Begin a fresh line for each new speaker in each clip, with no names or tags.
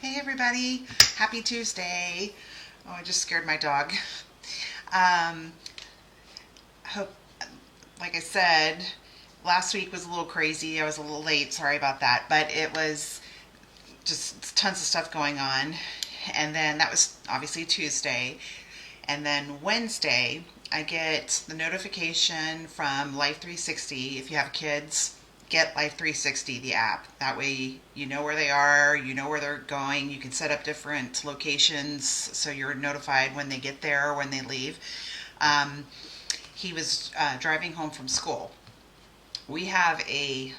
Hey everybody, happy Tuesday. Oh, I just scared my dog. Um, hope, like I said, last week was a little crazy. I was a little late, sorry about that, but it was just tons of stuff going on. And then that was obviously Tuesday. And then Wednesday, I get the notification from Life 360. If you have kids, get Life 360, the app. That way you know where they are, you know where they're going. You can set up different locations so you're notified when they get there or when they leave. Um, he was driving home from school. We have a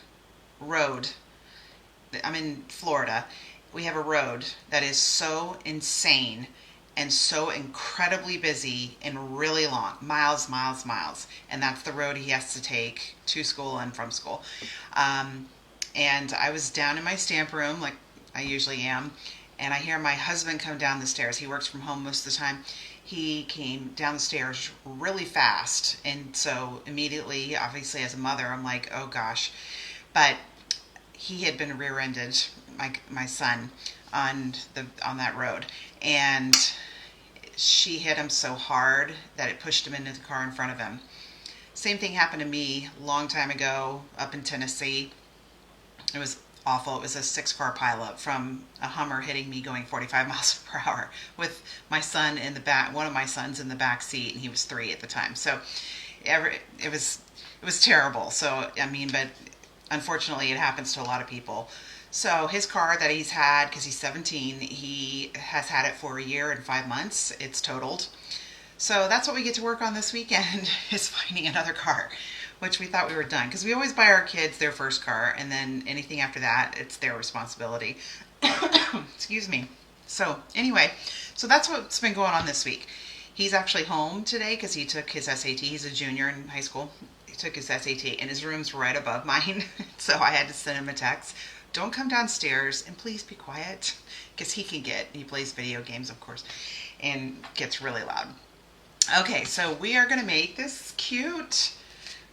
road. I'm in Florida. We have a road that is so insane and so incredibly busy and really long, miles, miles, miles. And that's the road he has to take to school and from school. Um, and I was down in my stamp room, like I usually am, and I hear my husband come down the stairs. He works from home most of the time. He came down the stairs really fast, and so immediately, obviously, as a mother, I'm like, oh gosh. But he had been rear-ended, my son, on that road, and she hit him so hard that it pushed him into the car in front of him. Same thing happened to me a long time ago up in Tennessee. It was awful. It was a 6-car pileup from a Hummer hitting me going 45 miles per hour with my son in the back, one of my sons in the back seat, and he was 3 at the time. So it was terrible. So I mean, but unfortunately, it happens to a lot of people. So his car that he's had, because he's 17, he has had it for a year and 5 months. It's totaled. So that's what we get to work on this weekend is finding another car, which we thought we were done because we always buy our kids their first car, and then anything after that, it's their responsibility. Excuse me. So anyway, so that's what's been going on this week. He's actually home today because he took his SAT. He's a junior in high school. He took his SAT, and his room's right above mine. So I had to send him a text. Don't come downstairs, and please be quiet, because he plays video games, of course, and gets really loud. Okay, so we are going to make this cute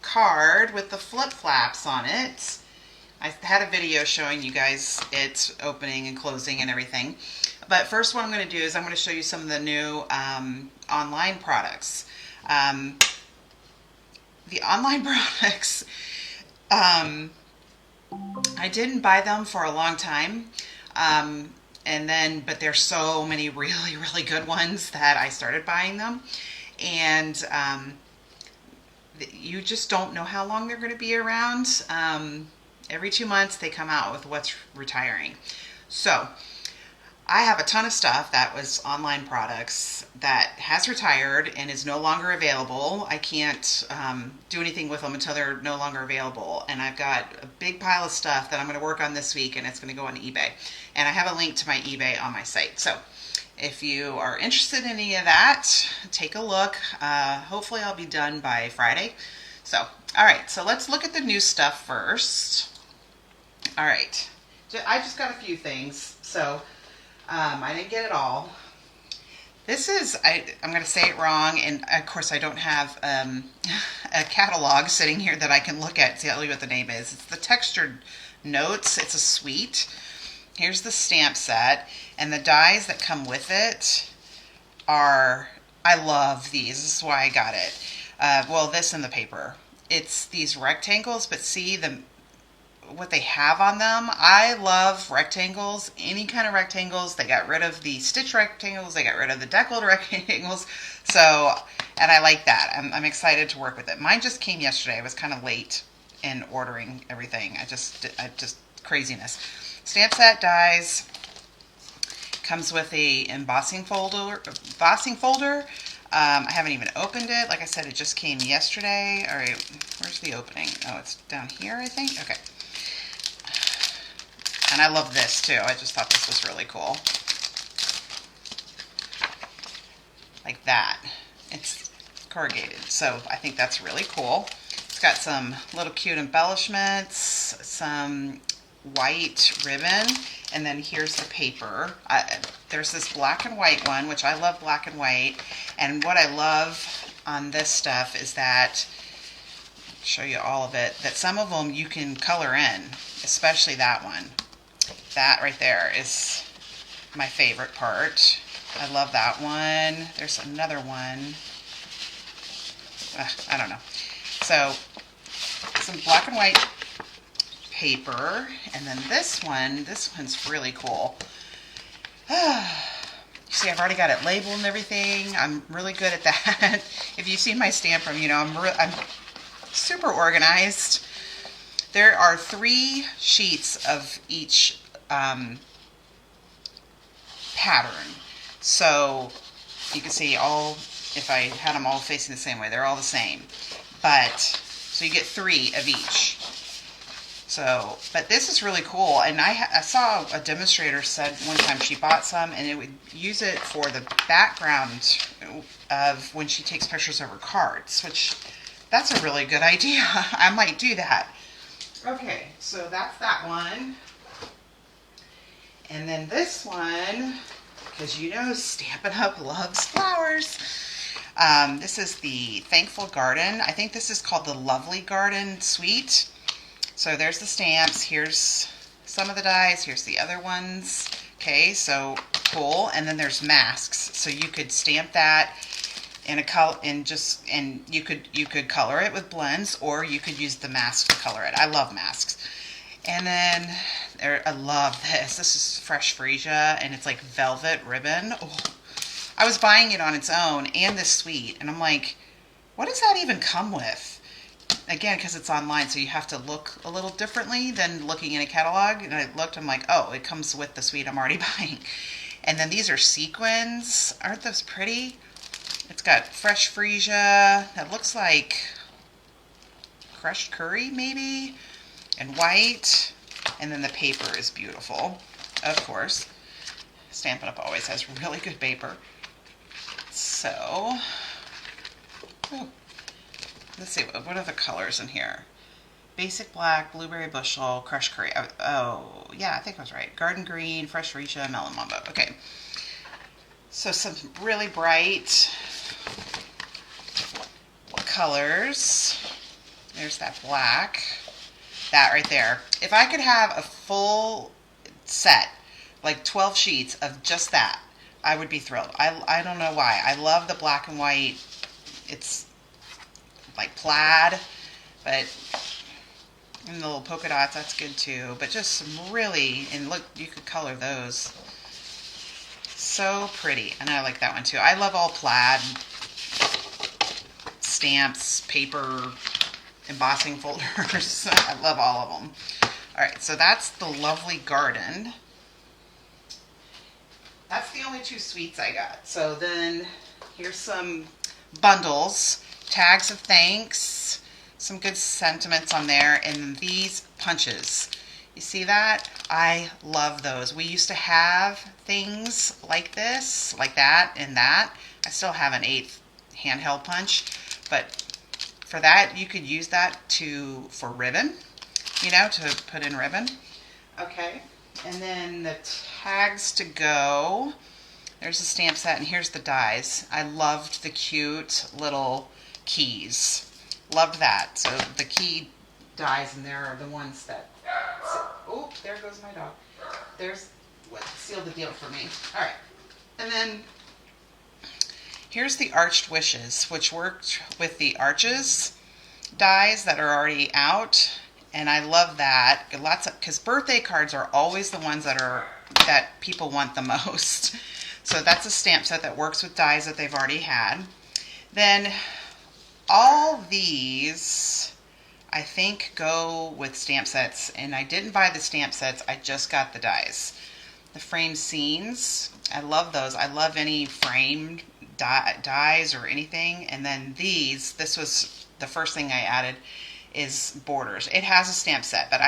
card with the flip flaps on it. I had a video showing you guys it opening and closing and everything. But first, what I'm going to do is I'm going to show you some of the new online products. The online products, I didn't buy them for a long time. But there's so many really, really good ones that I started buying them. And you just don't know how long they're going to be around. Every 2 months they come out with what's retiring. So I have a ton of stuff that was online products that has retired and is no longer available. I can't do anything with them until they're no longer available. And I've got a big pile of stuff that I'm going to work on this week, and it's going to go on eBay. And I have a link to my eBay on my site. So if you are interested in any of that, take a look. Hopefully I'll be done by Friday. So, all right, so let's look at the new stuff first. All right, I just got a few things, so I didn't get it all. This is, I'm going to say it wrong, and of course I don't have a catalog sitting here that I can look at to tell you what the name is. It's the Textured Notes. It's a suite. Here's the stamp set, and the dies that come with it are, I love these. This is why I got it. This and the paper. It's these rectangles, but see what they have on them. I love rectangles, any kind of rectangles. They got rid of the stitch rectangles. They got rid of the deckled rectangles. So, and I like that. I'm excited to work with it. Mine just came yesterday. I was kind of late in ordering everything. I just craziness. Stamp set dies. Comes with a embossing folder. I haven't even opened it. Like I said, it just came yesterday. All right, where's the opening? Oh, it's down here, I think. Okay. And I love this too. I just thought this was really cool. Like that. It's corrugated, so I think that's really cool. It's got some little cute embellishments, some white ribbon, and then here's the paper. There's this black and white one, which I love black and white. And what I love on this stuff is that, I'll show you all of it, that some of them you can color in, especially that one. That right there is my favorite part. I love that one. There's another one. I don't know. So some black and white paper, and then this one's really cool. See, I've already got it labeled and everything. I'm really good at that. If you've seen my stamp room, you know I'm super organized. There are 3 sheets of each pattern. So you can see all, if I had them all facing the same way, they're all the same. But, so you get 3 of each. So, but this is really cool. And I saw a demonstrator said one time she bought some and it would use it for the background of when she takes pictures of her cards, which that's a really good idea. I might do that. Okay, so that's that one. And then this one, because you know Stampin' Up! Loves flowers. This is the Thankful Garden. I think this is called the Lovely Garden Suite. So there's the stamps. Here's some of the dies. Here's the other ones. Okay, so cool. And then there's masks. So you could stamp that in a color, and you could color it with blends, or you could use the mask to color it. I love masks. And then I love this. This is Fresh Freesia, and it's like velvet ribbon. Oh, I was buying it on its own and this suite, and I'm like, what does that even come with? Again, because it's online, so you have to look a little differently than looking in a catalog. And I looked, I'm like, oh, it comes with the suite I'm already buying. And then these are sequins. Aren't those pretty? It's got Fresh Freesia. That looks like crushed curry, maybe, and white. And then the paper is beautiful, of course. Stampin' Up! Always has really good paper. So, oh, let's see, what are the colors in here? Basic black, blueberry bushel, crushed curry. Oh, yeah, I think I was right. Garden green, Fresh Freesia, melon mambo. Okay. So some really bright colors. There's that black. That right there. If I could have a full set, like 12 sheets of just that, I would be thrilled. I don't know why. I love the black and white. It's like plaid, but and the little polka dots, that's good too. But just some really, and look, you could color those. So pretty. And I like that one too. I love all plaid stamps, paper, embossing folders. I love all of them. All right, so that's the Lovely Garden. That's the only 2 suites I got. So then here's some bundles, tags of thanks, some good sentiments on there, and these punches. You see that? I love those. We used to have things like this, like that, and that. I still have an 8th handheld punch, but for that, you could use that for ribbon, you know, to put in ribbon. Okay, and then the tags to go. There's the stamp set, and here's the dies. I loved the cute little keys. Loved that. So the key dies, and there are the ones that. Oh, there goes my dog. There's what sealed the deal for me. All right, and then here's the Arched Wishes, which worked with the Arches dies that are already out, and I love that. Lots of, because birthday cards are always the ones that people want the most. So that's a stamp set that works with dies that they've already had. Then all these, I think, go with stamp sets, and I didn't buy the stamp sets. I just got the dies. The frame scenes, I love those. I love any framed dies or anything. And then this was the first thing I added, is borders. It has a stamp set, but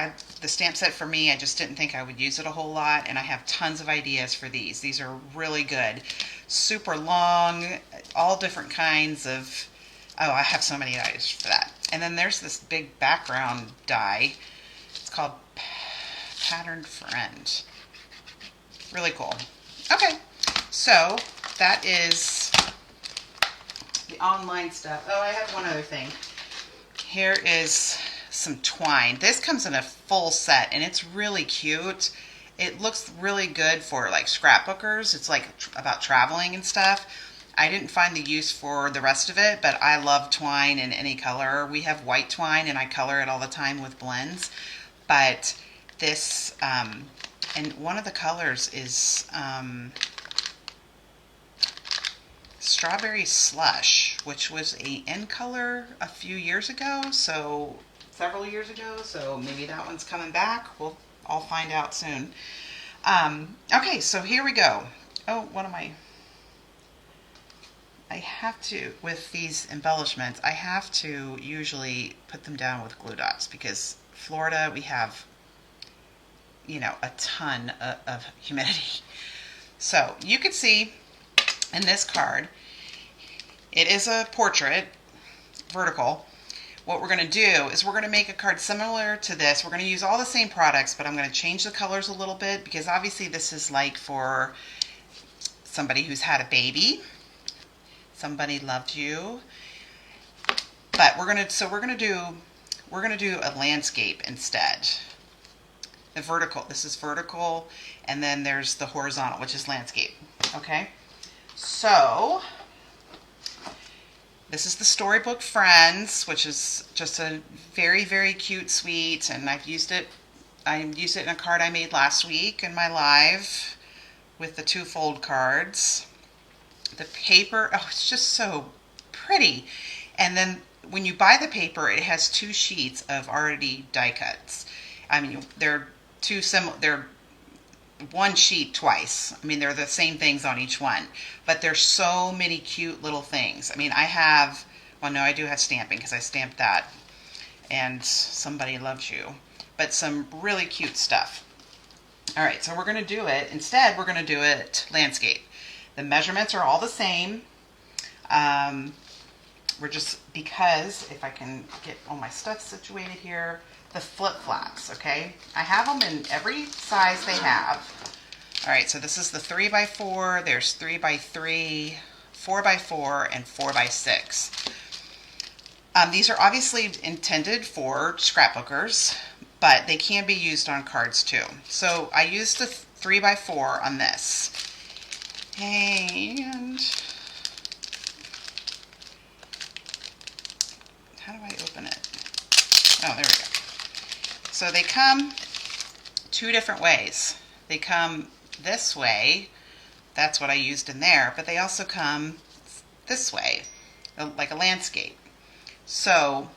the stamp set for me, I just didn't think I would use it a whole lot, and I have tons of ideas for these. These are really good. Super long, all different kinds of, oh, I have so many ideas for that. And then there's this big background die. It's called Patterned Friend. Really cool. Okay, so that is the online stuff. Oh, I have one other thing. Here is some twine. This comes in a full set, and it's really cute. It looks really good for like scrapbookers. It's like about traveling and stuff. I didn't find the use for the rest of it, but I love twine in any color. We have white twine and I color it all the time with blends. But this, and one of the colors is Strawberry Slush, which was a in color a few years ago, so several years ago, so maybe that one's coming back. I'll find out soon. Okay, so here we go. Oh, what am I have to, with these embellishments, I have to usually put them down with glue dots because Florida, we have, a ton of humidity. So you can see in this card, it is a portrait, vertical. What we're going to do is we're going to make a card similar to this. We're going to use all the same products, but I'm going to change the colors a little bit because obviously this is like for somebody who's had a baby. Somebody loved you. But we're going to do a landscape instead. The vertical, this is vertical, and then there's the horizontal, which is landscape. Okay? So this is the Storybook Friends, which is just a very, very cute, sweet, and I used it in a card I made last week in my live with the 2-fold cards. The paper, oh, it's just so pretty. And then when you buy the paper, it has 2 sheets of already die cuts. I mean, they're they're one sheet twice. I mean, they're the same things on each one, but there's so many cute little things. I mean, I do have stamping because I stamped that, and Somebody Loves You, but some really cute stuff. All right, so we're going to do it, instead we're going to do it landscape. The measurements are all the same. Because if I can get all my stuff situated here, the flip-flops, okay? I have them in every size they have. All right, so this is the 3x4, there's 3x3, 4x4, and 4x6. These are obviously intended for scrapbookers, but they can be used on cards too. So I used the 3x4 on this. And how do I open it? Oh, there we go. So they come 2 different ways. They come this way, that's what I used in there, but they also come this way, like a landscape. So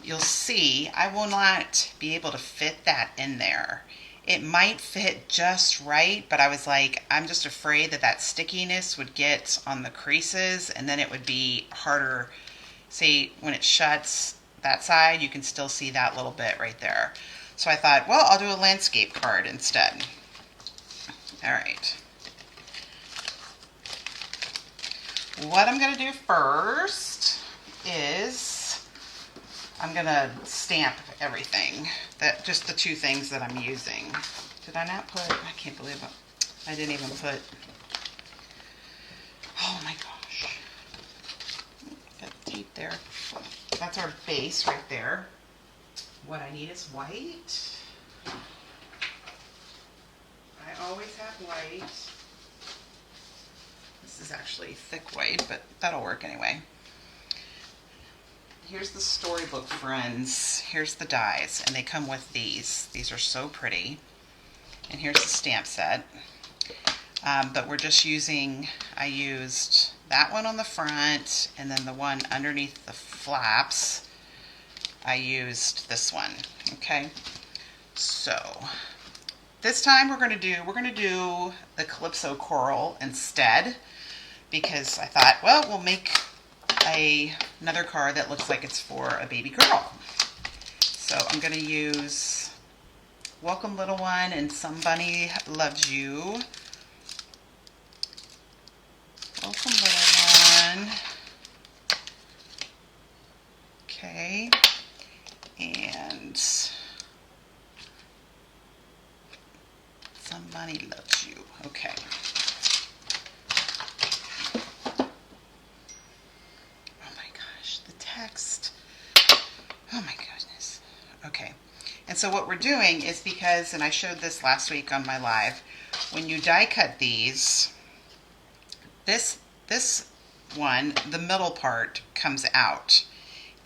you'll see I will not be able to fit that in there. It might fit just right, but I was like, I'm just afraid that stickiness would get on the creases and then it would be harder. See, when it shuts that side, you can still see that little bit right there. So I thought, well, I'll do a landscape card instead. All right. What I'm going to do first is I'm going to stamp everything. Just the 2 things that I'm using. Did I not put, I can't believe it. I didn't even put, oh my gosh. Got tape there. That's our base right there. What I need is white. I always have white. This is actually thick white, but that'll work anyway. Here's the Storybook Friends. Here's the dies, and they come with these. These are so pretty. And here's the stamp set. But we're just using, I used that one on the front, and then the one underneath the flaps, I used this one. Okay, so this time we're going to do the Calypso Coral instead, because I thought, well, we'll make another card that looks like it's for a baby girl. So I'm going to use Welcome Little One and Somebody Loves You. Welcome Little One. Okay. And Somebody Loves You. Okay. Oh my gosh, the text. Oh my goodness. Okay. And so what we're doing is because, and I showed this last week on my live, when you die cut these, this one, the middle part comes out.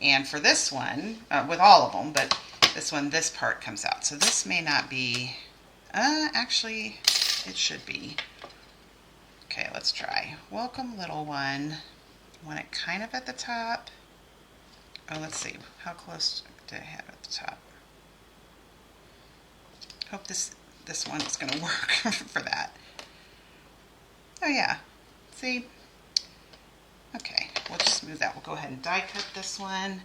And for this one, with all of them, but this one, this part comes out. So this may not be, actually, it should be. Okay, let's try. Welcome, little one. Want it kind of at the top. Oh, let's see. How close do I have at the top? Hope this one is going to work for that. Oh, yeah. See? Okay, we'll just move that. We'll go ahead and die cut this one.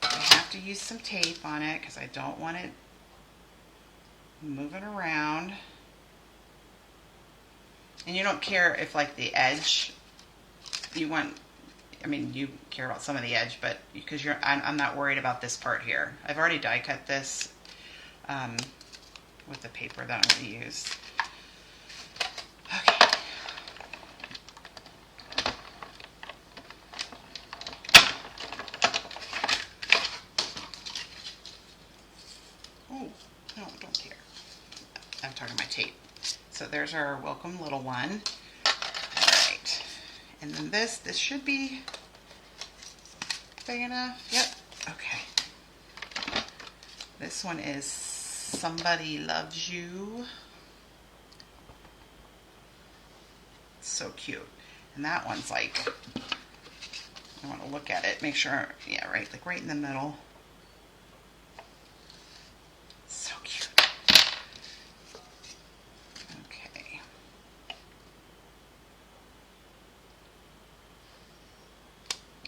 I have to use some tape on it because I don't want it moving around. And you don't care if, like, the edge, you care about some of the edge, but because I'm not worried about this part here. I've already die cut this with the paper that I'm going to use. Okay. Oh, no, don't tear. I'm talking my tape. So there's our welcome little one. All right. And then this should be big enough. Yep. Okay. This one is Somebody Loves You. So cute. And that one's like, I want to look at it, make sure, yeah, right, like right in the middle. So cute. Okay.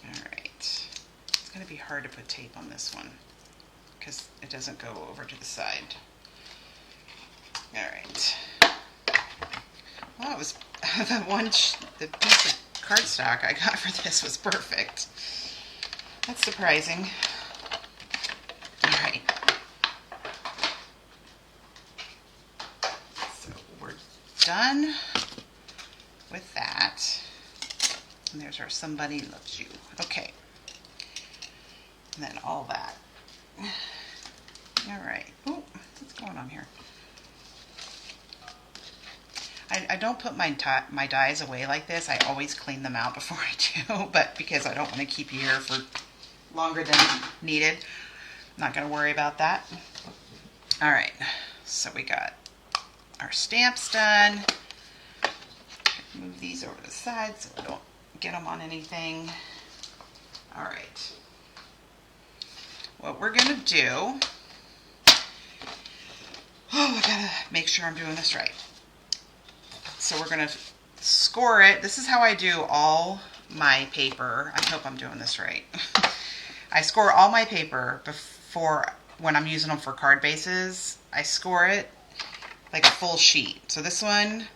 All right. It's going to be hard to put tape on this one because it doesn't go over to the side. All right. Well, it was the piece of cardstock I got for this was perfect. That's surprising. All right. So we're done with that. And there's our Somebody Loves You. Okay. And then all that. All right. Ooh, what's going on here? I don't put my dies away like this. I always clean them out before I do, but because I don't want to keep you here for longer than needed, I'm not going to worry about that. All right, so we got our stamps done. Move these over to the side so I don't get them on anything. All right. What we're going to do, I gotta make sure I'm doing this right. So we're going to score it. This is how I do all my paper. I hope I'm doing this right. I score all my paper before, when I'm using them for card bases, I score it like a full sheet. So this one,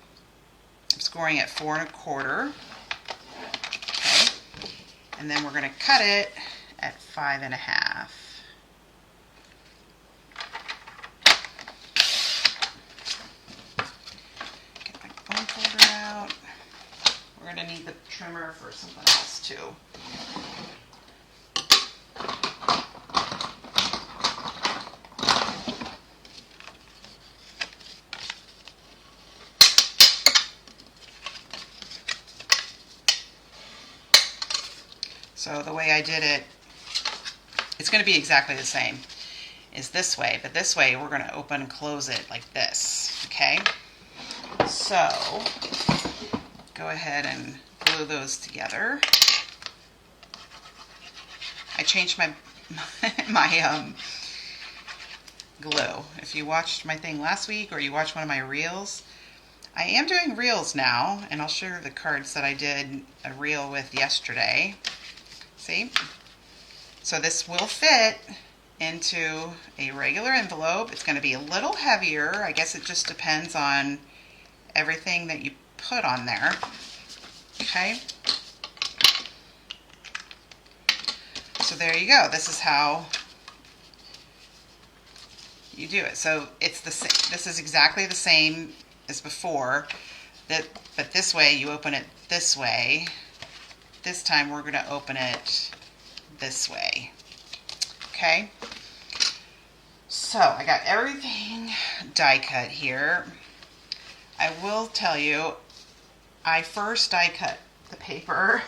I'm scoring at 4 1/4. Okay. And then we're going to cut it at 5 1/2. We're going to need the trimmer for something else too. So the way I did it, it's going to be exactly the same as this way, but this way we're going to open and close it like this, okay? So go ahead and glue those together. I changed my glue. If you watched my thing last week or you watched one of my reels, I am doing reels now, and I'll show you the cards that I did a reel with yesterday. See? So this will fit into a regular envelope. It's going to be a little heavier. I guess it just depends on everything that you put on there. Okay? So there you go. This is how you do it. So it's the same. This is exactly the same as before, but this way you open it this way. This time we're going to open it this way. Okay, so I got everything die cut here. I will tell you, I first die cut the paper.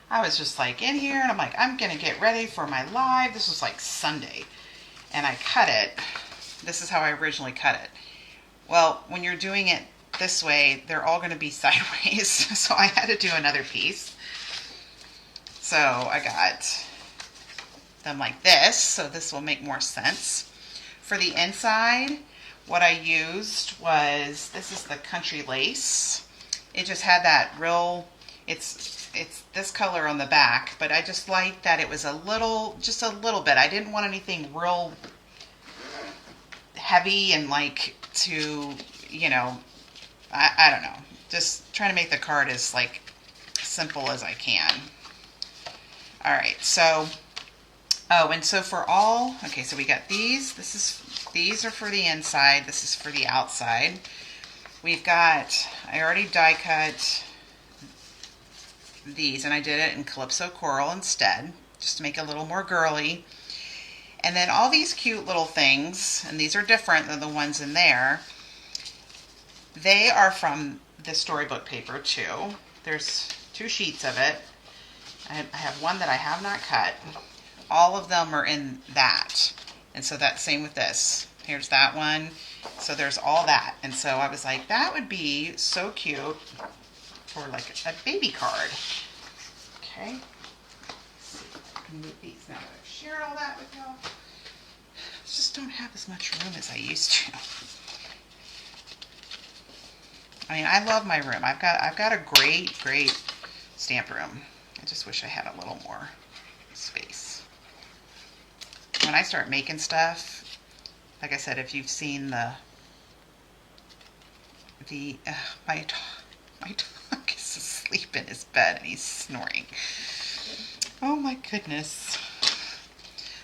I was just like in here and I'm like, I'm gonna get ready for my live. This was like Sunday, and I cut it. This is how I originally cut it. Well, when you're doing it this way, they're all gonna be sideways, so I had to do another piece. So I got them like this, so this will make more sense. For the inside, what I used was, this is the Country Lace. It just had that real, it's this color on the back, but I just liked that it was a little, just a little bit. I didn't want anything real heavy and like to, you know, I don't know. Just trying to make the card as like simple as I can. All right, so, oh, and so for all, okay, so we got these. These are for the inside. This is for the outside. We've got, I already die cut these, and I did it in Calypso Coral instead, just to make it a little more girly. And then all these cute little things, and these are different than the ones in there. They are from the storybook paper too. There's 2 sheets of it. I have one that I have not cut. All of them are in that. And so that's same with this. Here's that one. So there's all that. And so I was like, that would be so cute for like a baby card. Okay. Let's see if I can move these now that I've shared all that with y'all. I just don't have as much room as I used to. I mean, I love my room. I've got a great stamp room. I just wish I had a little more space. When I start making stuff, like I said, if you've seen my dog is asleep in his bed and he's snoring. Oh my goodness.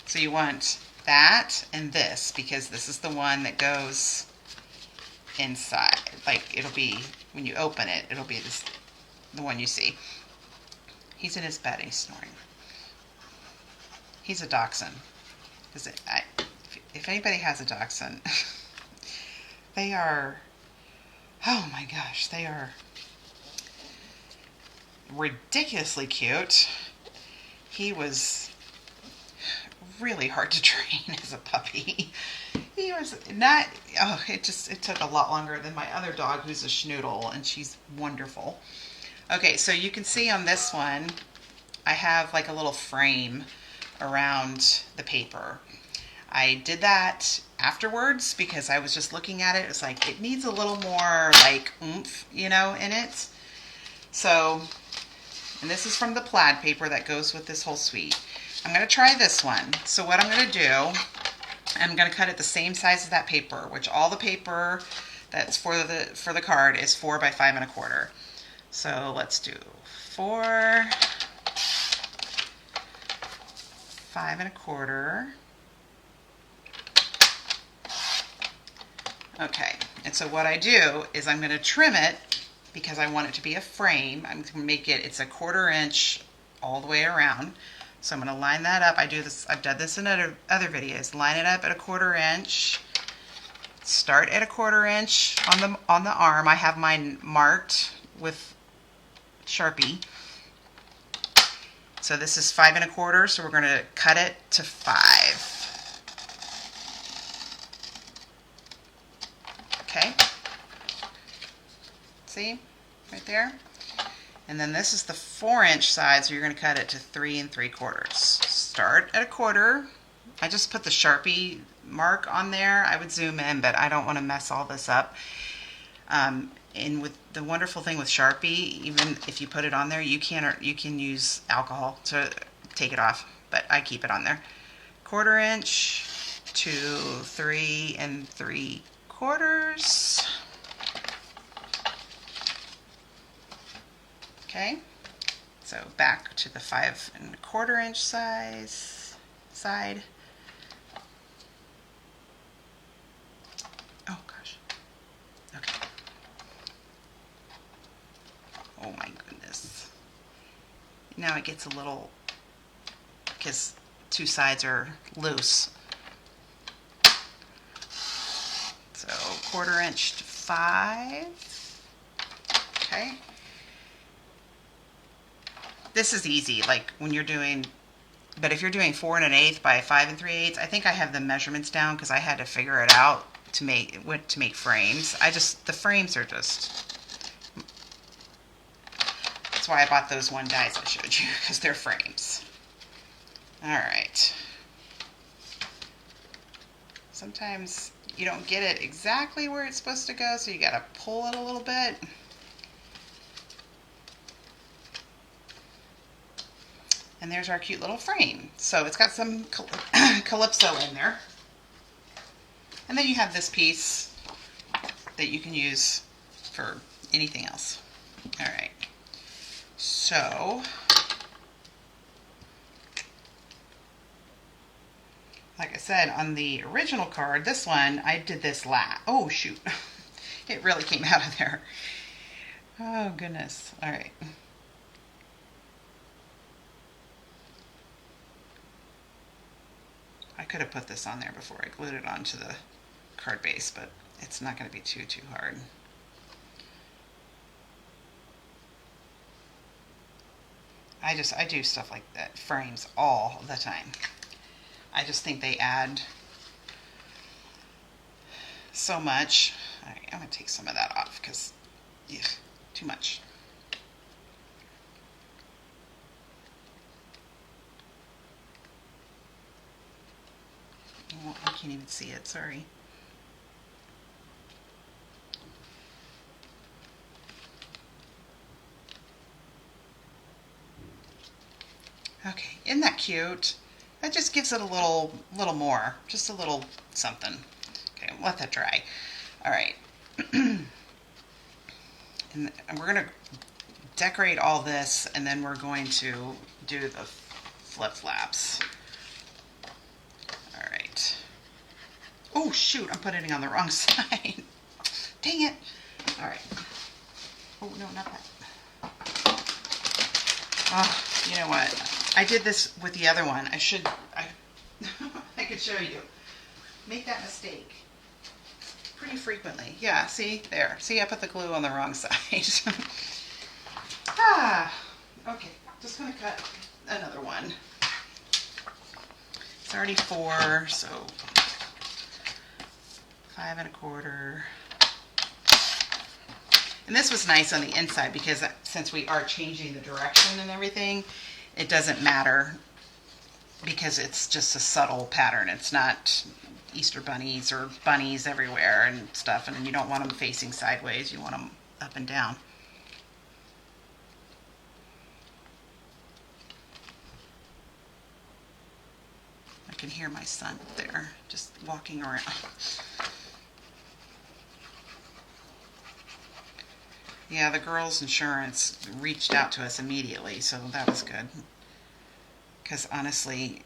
So you want that and this, because this is the one that goes inside. Like, it'll be, when you open it, it'll be this, the one you see. He's in his bed and he's snoring. He's a dachshund. If anybody has a dachshund, they are, oh my gosh, they are ridiculously cute. He was really hard to train as a puppy. He was not, oh, it took a lot longer than my other dog, who's a schnoodle, and she's wonderful. Okay, so you can see on this one, I have like a little frame around the paper. I did that afterwards because I was just looking at it. It's like, it needs a little more like oomph, you know, in it. So, and this is from the plaid paper that goes with this whole suite. I'm going to try this one. So what I'm going to do, I'm going to cut it the same size as that paper, which all the paper that's for the card is 4 by 5 1/4. So let's do 4, 5 1/4. Okay, and so what I do is I'm going to trim it because I want it to be a frame. I'm going to make it, it's a 1/4 inch all the way around. So I'm going to line that up. I do this, I've done this in other videos. Line it up at a 1/4 inch. Start at a 1/4 inch on the arm. I have mine marked with Sharpie. So this is 5 1/4, so we're going to cut it to 5. Okay. See? Right there. And then this is the 4-inch side, so you're going to cut it to 3 3/4. Start at a 1/4. I just put the Sharpie mark on there. I would zoom in, but I don't want to mess all this up. And with the wonderful thing with Sharpie, even if you put it on there, you can use alcohol to take it off, but I keep it on there. 1/4 inch to 3 3/4. Okay, so back to the 5 1/4 inch side. Oh gosh. Okay. Oh my goodness. Now it gets a little because two sides are loose. So 1/4 inch to 5. Okay. This is easy, like when you're doing, but if you're doing 4 1/8 by 5 3/8, I think I have the measurements down because I had to figure it out to make frames. The frames are just, that's why I bought those one dies I showed you, because they're frames. All right. Sometimes you don't get it exactly where it's supposed to go, so you gotta pull it a little bit. And there's our cute little frame. So it's got some calypso in there. And then you have this piece that you can use for anything else. All right. So, like I said, on the original card, this one, I did this oh, shoot. It really came out of there. Oh, goodness. All right. I could have put this on there before I glued it onto the card base, but it's not going to be too hard. I do stuff like that, frames, all the time. I just think they add so much. All right, I'm going to take some of that off because, too much. Oh, I can't even see it, sorry. Okay, isn't that cute? That just gives it a little more, just a little something. Okay, let that dry. All right. And we're going to decorate all this, and then we're going to do the flip-flaps. All right. Oh, shoot, I'm putting it on the wrong side. Dang it. All right. Oh, no, not that. Oh, you know what? I did this with the other one. I could show you. Make that mistake pretty frequently. Yeah, see? There. See, I put the glue on the wrong side. Okay. Just going to cut another one. It's already 4, so 5 1/4. And this was nice on the inside because since we are changing the direction and everything, it doesn't matter because it's just a subtle pattern. It's not Easter bunnies or bunnies everywhere and stuff, and you don't want them facing sideways. You want them up and down. I can hear my son up there just walking around. Yeah, the girls' insurance reached out to us immediately, so that was good. Because honestly,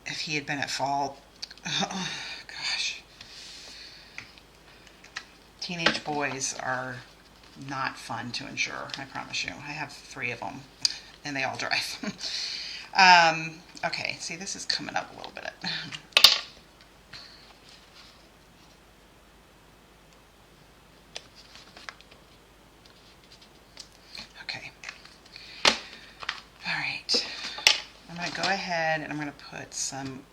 if he had been at fault, oh, gosh. Teenage boys are not fun to insure, I promise you. I have 3 of them, and they all drive. Okay, see, this is coming up a little bit. Go ahead and I'm going to put some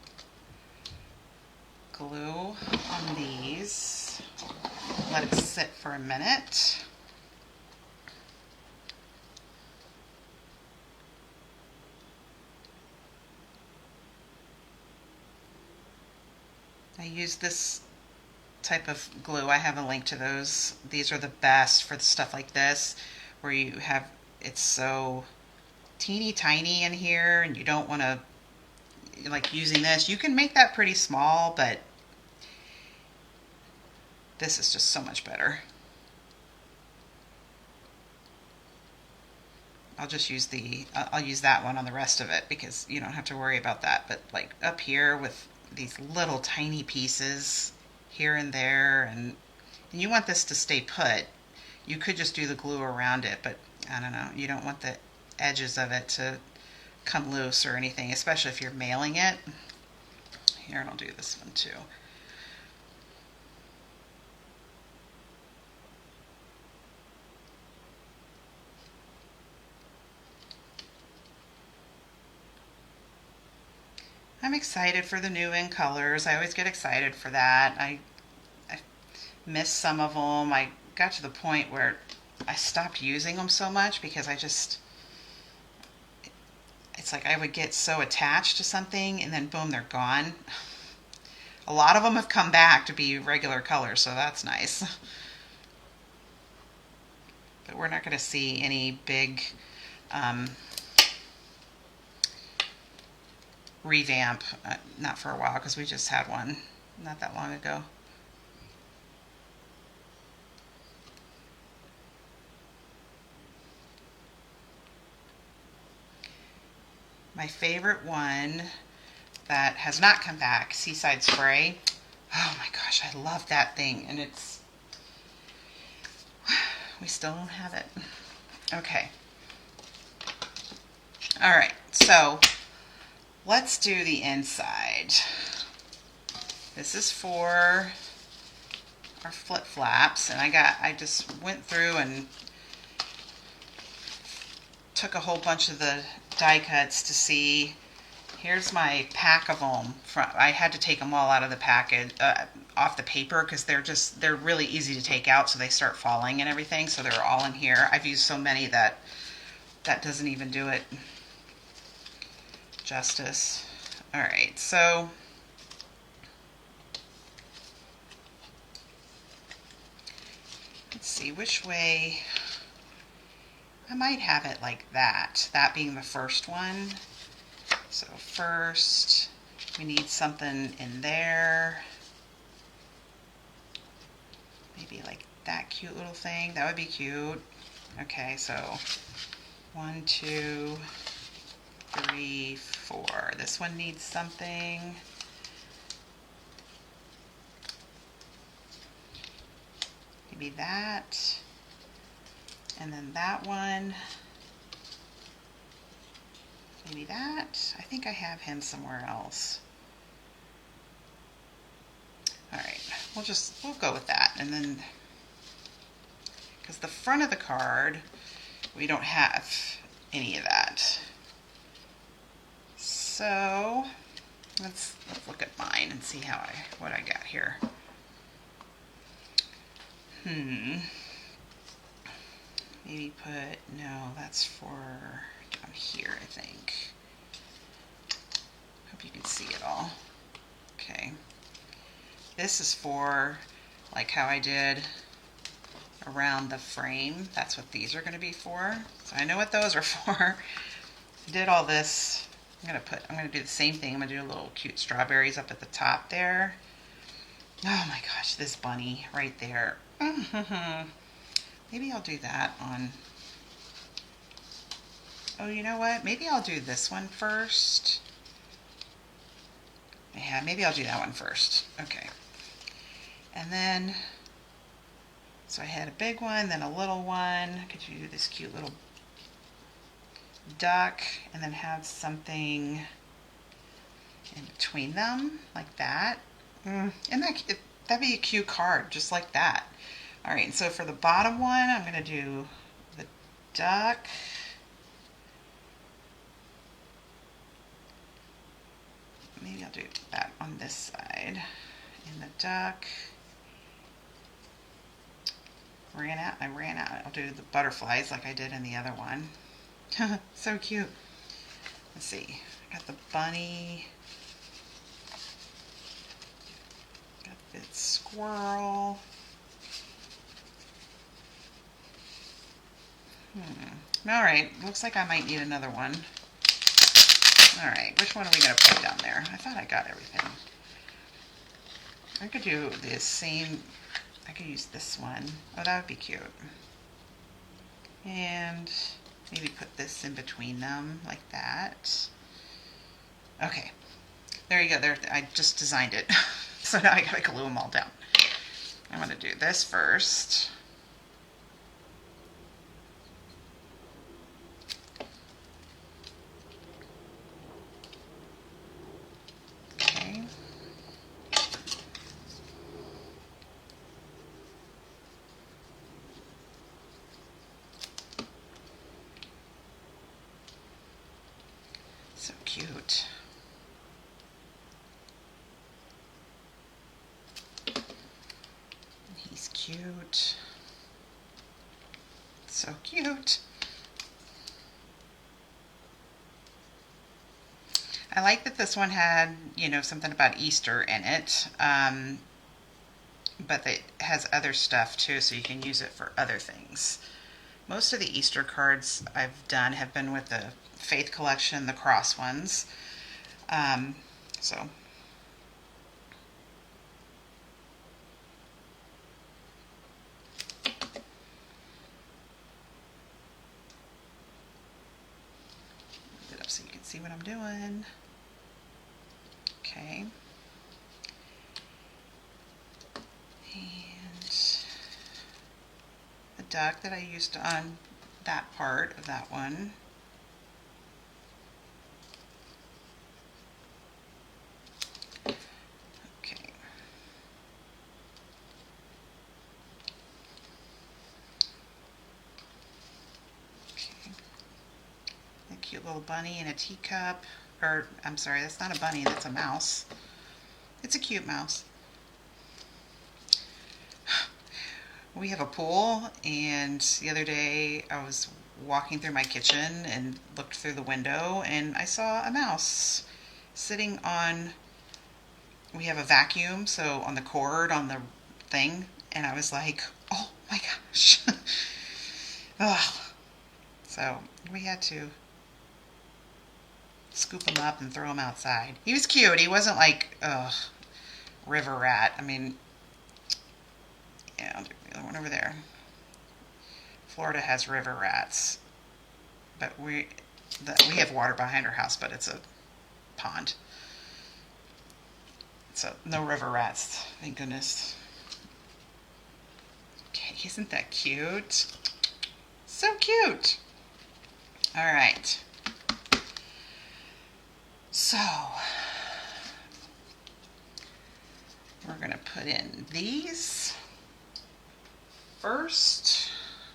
glue on these. Let it sit for a minute. I use this type of glue. I have a link to those. These are the best for stuff like this where you have, it's so teeny tiny in here and you don't want to, like using this, you can make that pretty small, but this is just so much better. I'll just use I'll use that one on the rest of it because you don't have to worry about that. But like up here with these little tiny pieces here and there, and you want this to stay put, you could just do the glue around it, but I don't know, you don't want the edges of it to come loose or anything, especially if you're mailing it. Here, and I'll do this one too. I'm excited for the new in colors. I always get excited for that. I missed some of them. I got to the point where I stopped using them so much because it's like I would get so attached to something and then boom, they're gone. A lot of them have come back to be regular colors, so that's nice. But we're not going to see any big revamp, not for a while, because we just had one not that long ago. My favorite one that has not come back, Seaside Spray. Oh my gosh, I love that thing, and we still don't have it. Okay. All right, so let's do the inside. This is for our flip flaps, and I just went through and took a whole bunch of the die cuts to see. Here's my pack of them. I had to take them all out of the package, off the paper, because they're really easy to take out, so they start falling and everything. So they're all in here. I've used so many that doesn't even do it justice. All right, so let's see which way. I might have it like that being the first one. So first, we need something in there. Maybe like that cute little thing. That would be cute. Okay, so 1, 2, 3, 4. This one needs something. Maybe that. And then that one. Maybe that. I think I have him somewhere else. All right, we'll go with that. And then, because the front of the card, we don't have any of that. So let's look at mine and see what I got here. Maybe no, that's for down here, I think. Hope you can see it all. Okay. This is for like how I did around the frame. That's what these are going to be for. So I know what those are for. I did all this. I'm going to do the same thing. I'm going to do little cute strawberries up at the top there. Oh my gosh, this bunny right there. Maybe I'll do that on, oh, you know what? Maybe I'll do this one first. Yeah, maybe I'll do that one first. Okay. And then, so I had a big one, then a little one. Could you do this cute little duck and then have something in between them like that? And that'd be a cute card, just like that. All right, so for the bottom one, I'm going to do the duck. Maybe I'll do that on this side. And the duck. I ran out. I'll do the butterflies like I did in the other one. So cute. Let's see. I got the bunny. Got the squirrel. All right, looks like I might need another one. All right, which one are we going to put down there? I thought I got everything. I could do the same. I could use this one. Oh, that would be cute. And maybe put this in between them like that. Okay, there you go. There, I just designed it. So now I got to glue them all down. I'm going to do this first. So cute. He's cute. So cute. I like that this one had, you know, something about Easter in it, but it has other stuff too, so you can use it for other things. Most of the Easter cards I've done have been with the Faith Collection, the cross ones. So it up so you can see what I'm doing. Okay. And the duck that I used on that part of that one. Okay. Okay. A cute little bunny in a teacup. Or, I'm sorry, that's not a bunny, that's a mouse. It's a cute mouse. We have a pool, and the other day I was walking through my kitchen and looked through the window, and I saw a mouse sitting on, we have a vacuum, so on the cord on the thing, and I was like, oh my gosh. Ugh. So we had to scoop him up and throw him outside. He was cute. He wasn't like, river rat. I mean, yeah, the other one over there. Florida has river rats, but we have water behind our house, but it's a pond. So no river rats, thank goodness. Okay, isn't that cute? So cute. All right. So we're going to put in these first.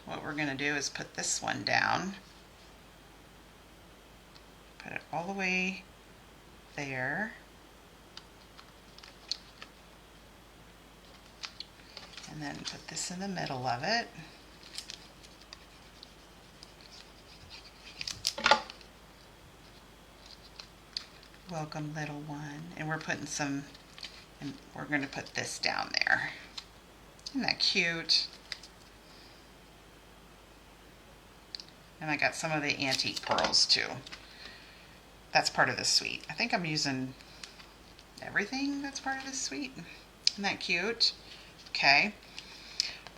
What we're going to do is put this one down. Put it all the way there. And then put this in the middle of it. Welcome, little one. And we're putting some, and we're going to put this down there. Isn't that cute? And I got some of the antique pearls too. That's part of the suite. I think I'm using everything that's part of this suite. Isn't that cute? Okay.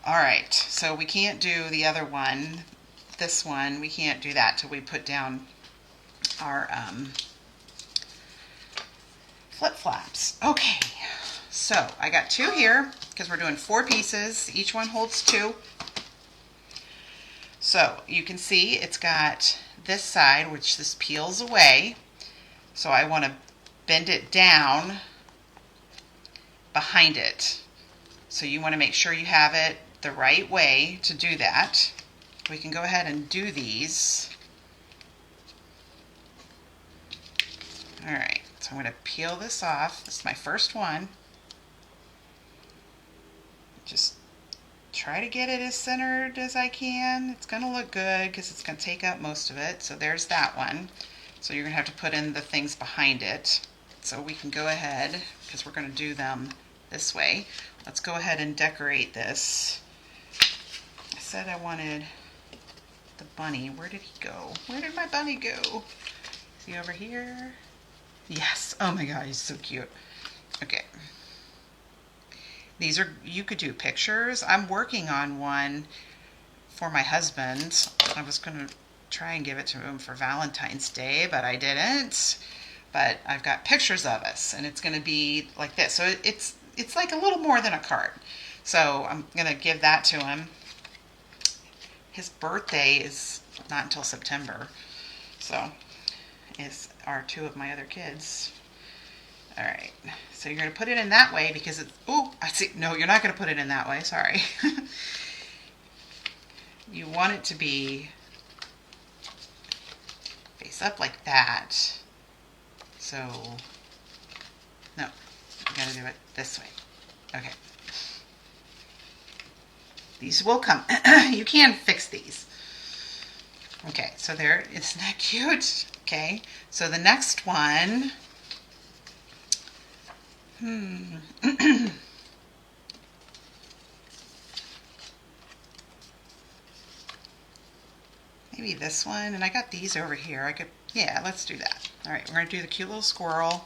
All right. So we can't do the other one. This one, we can't do that till we put down our flip-flops. Okay. So I got two here because we're doing 4 pieces. Each one holds 2. So you can see it's got this side, which this peels away. So I want to bend it down behind it. So you want to make sure you have it the right way to do that. We can go ahead and do these. All right, so I'm going to peel this off. This is my first one. Just try to get it as centered as I can. It's going to look good because it's going to take up most of it. So there's that one. So you're going to have to put in the things behind it. So we can go ahead, because we're going to do them this way. Let's go ahead and decorate this. I said I wanted the bunny. Where did he go? Where did my bunny go? Is he over here? Yes. Oh my God, he's so cute. Okay. These are, you could do pictures. I'm working on one for my husband. I was going to try and give it to him for Valentine's Day, but I didn't. But I've got pictures of us, and it's going to be like this. So it's like a little more than a card. So I'm going to give that to him. His birthday is not until September. So are 2 of my other kids. All right, so you're going to put it in that way because it's, oh, I see, no, you're not going to put it in that way, sorry. You want it to be face up like that. So, no, you gotta do it this way. Okay. These will come. You can fix these. Okay, so there, isn't that cute? Okay, so the next one, maybe this one, and I got these over here. I could, yeah, let's do that. All right, we're gonna do the cute little squirrel.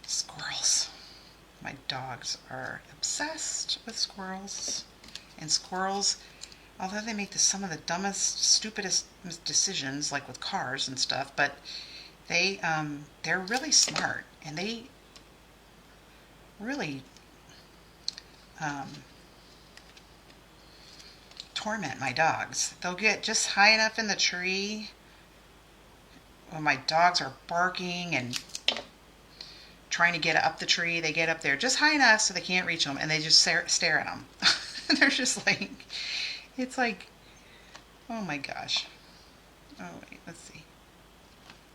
Squirrels. My dogs are obsessed with squirrels. And squirrels, although they make some of the dumbest, stupidest decisions, like with cars and stuff, but they're really smart, and they really torment my dogs. They'll get just high enough in the tree when my dogs are barking and trying to get up the tree. They get up there just high enough so they can't reach them, and they just stare at them. They're just like, it's like, oh my gosh. Oh wait, let's see.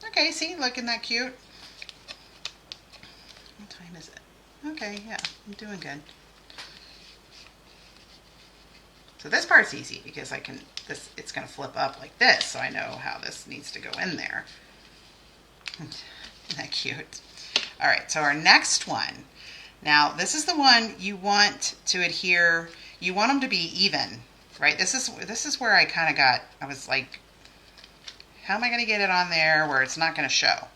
Okay, see, look, isn't that cute? What time is it? Okay, yeah, I'm doing good. So this part's easy because it's going to flip up like this, so I know how this needs to go in there. Isn't that cute? All right, so our next one. Now, this is the one you want to adhere. You want them to be even, right? This is where I kind of I was like, how am I going to get it on there where it's not going to show?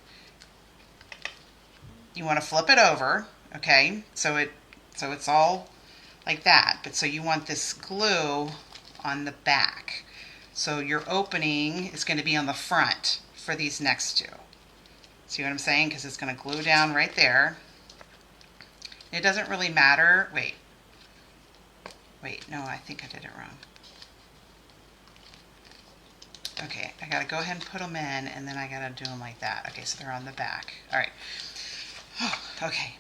You want to flip it over, okay? So it's all like that. But so you want this glue on the back. So your opening is going to be on the front for these next two. See what I'm saying? Because it's going to glue down right there. It doesn't really matter. Wait, no, I think I did it wrong. Okay, I got to go ahead and put them in, and then I got to do them like that. Okay, so they're on the back. All right. Oh, okay.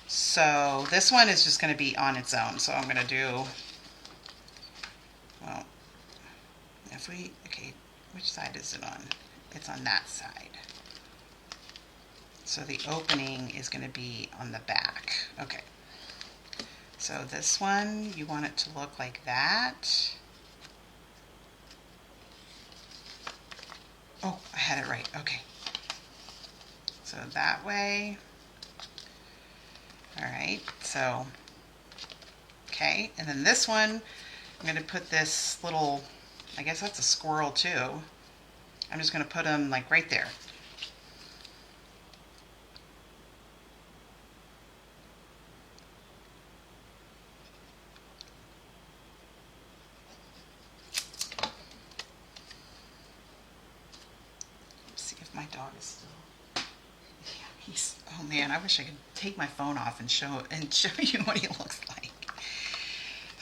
So this one is just going to be on its own. So I'm going to do, well, okay, which side is it on? It's on that side. So the opening is going to be on the back. Okay. So this one, you want it to look like that. Oh, I had it right. Okay. So that way. All right. So, okay. And then this one, I'm going to put this little, I guess that's a squirrel too. I'm just going to put them like right there. My dog is still, yeah, oh man, I wish I could take my phone off and show you what he looks like.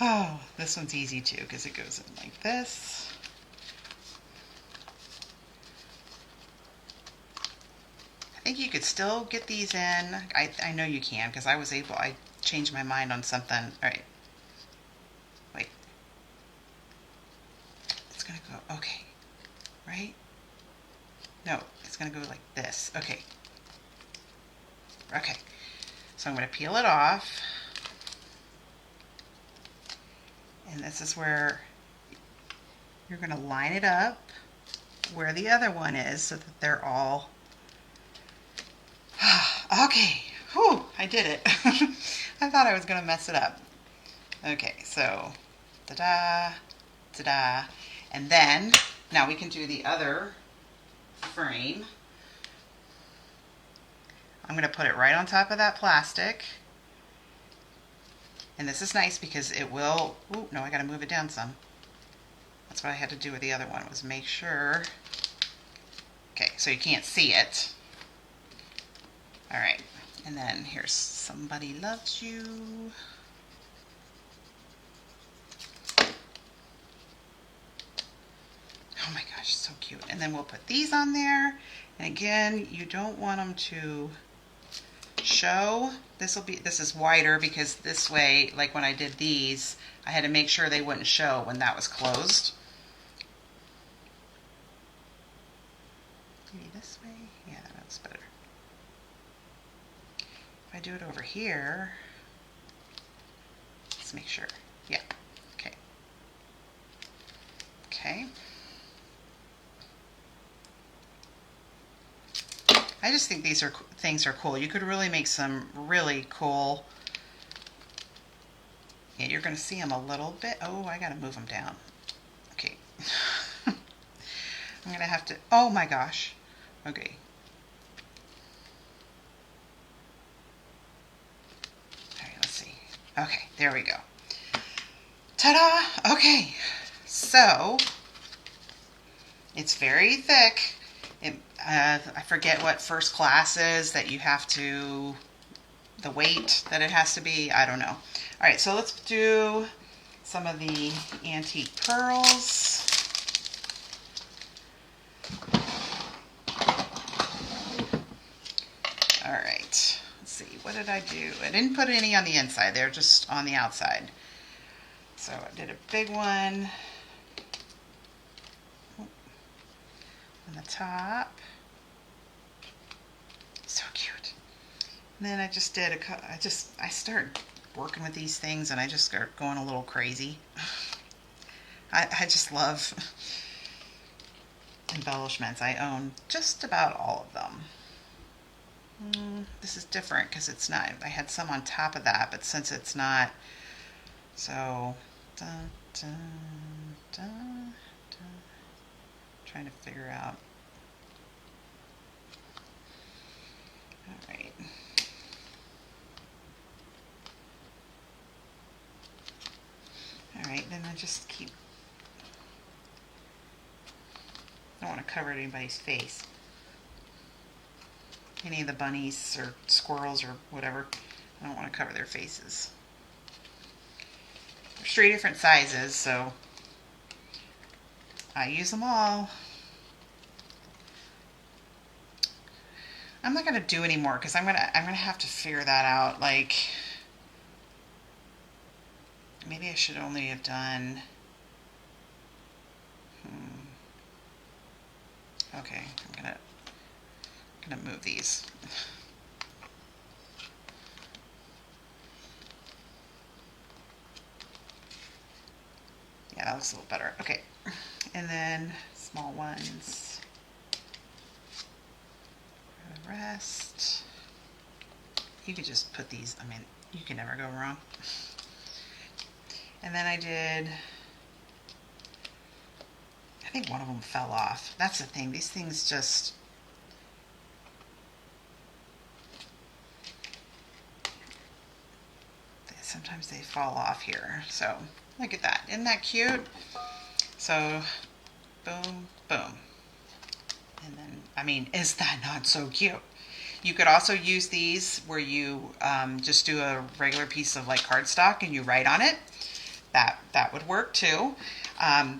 Oh, this one's easy too because it goes in like this. I think you could still get these in. I know you can because I changed my mind on something. All right. Wait. It's gonna go, okay. Right? No, it's going to go like this. Okay. Okay. So I'm going to peel it off. And this is where you're going to line it up where the other one is so that they're all... Okay. Whew, I did it. I thought I was going to mess it up. Okay, so ta-da, ta-da. And then, now we can do the other frame. I'm going to put it right on top of that plastic. And this is nice because it will, ooh, no, I got to move it down some. That's what I had to do with the other one, was make sure. Okay, so you can't see it. All right, and then here's Somebody Loves You. Oh my gosh, so cute. And then we'll put these on there. And again, you don't want them to show. This is wider because this way, like when I did these, I had to make sure they wouldn't show when that was closed. Maybe this way? Yeah, that's better. If I do it over here, let's make sure. Yeah, okay. Okay. I just think these things are cool. You could really make some really cool. Yeah, you're going to see them a little bit. Oh, I got to move them down. Okay. I'm going to have to. Oh my gosh. Okay. All right, let's see. Okay, there we go. Ta-da! Okay. So it's very thick. I forget what first class is that you have to, the weight that it has to be. I don't know. All right, so let's do some of the antique pearls. All right, let's see. What did I do? I didn't put any on the inside. They're just on the outside. So I did a big one on the top. So cute. And then I just did I started working with these things and I just start going a little crazy. I just love embellishments. I own just about all of them. This is different because it's not, I had some on top of that, but since it's not, so dun, dun, dun, dun. Trying to figure out. All right. All right, then I just keep, I don't want to cover anybody's face. Any of the bunnies or squirrels or whatever. I don't want to cover their faces. There's 3 different sizes, so I use them all. I'm not gonna do any more because I'm gonna have to figure that out. Like maybe I should only have done. Okay, I'm gonna move these. Yeah, that looks a little better. Okay, and then small ones. For the rest, you could just put these. I mean, you can never go wrong. And then I think one of them fell off. That's the thing. These things just. Sometimes they fall off here. So look at that. Isn't that cute? So boom, boom. And then, I mean, is that not so cute? You could also use these where you just do a regular piece of like cardstock and you write on it. That would work too.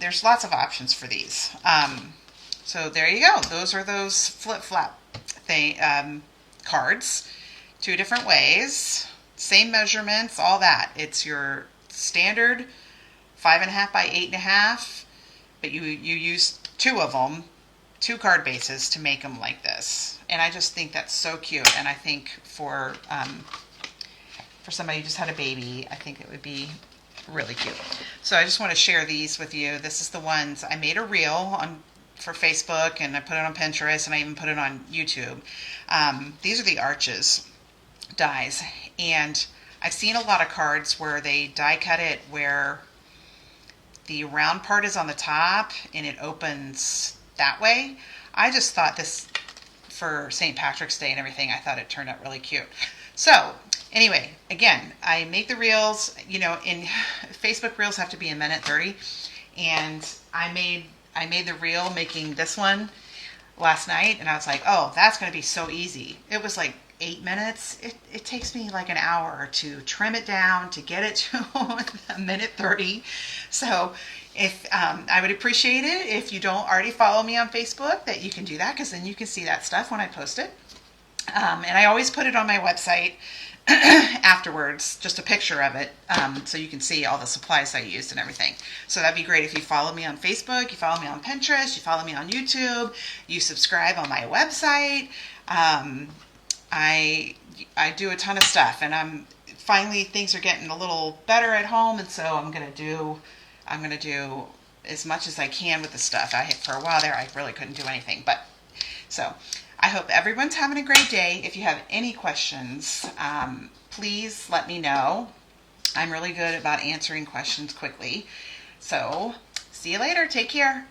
There's lots of options for these. So there you go. Those are those flip-flap cards. 2 different ways. Same measurements, all that. It's your standard 5.5 by 8.5, but you use 2 of them, 2 card bases to make them like this. And I just think that's so cute. And I think for somebody who just had a baby, I think it would be really cute. So I just want to share these with you. This is the ones I made a reel for Facebook, and I put it on Pinterest, and I even put it on YouTube. These are the Arches dies, and I've seen a lot of cards where they die cut it where the round part is on the top and it opens that way. I just thought this, for St. Patrick's Day and everything, I thought it turned out really cute. So anyway, again, I make the reels, you know, in Facebook reels have to be 1:30, and I made the reel making this one last night, and I was like, oh, that's going to be so easy. It was like 8 minutes. It takes me like an hour to trim it down to get it to 1:30. So if I would appreciate it if you don't already follow me on Facebook, that you can do that, because then you can see that stuff when I post it. And I always put it on my website afterwards, just a picture of it, so you can see all the supplies I used and everything. So that'd be great if you follow me on Facebook, you follow me on Pinterest, you follow me on YouTube, you subscribe on my website. I do a ton of stuff, and I'm finally things are getting a little better at home, and so I'm gonna do as much as I can with the stuff. For a while there, I really couldn't do anything, but so I hope everyone's having a great day. If you have any questions, please let me know. I'm really good about answering questions quickly. So see you later. Take care.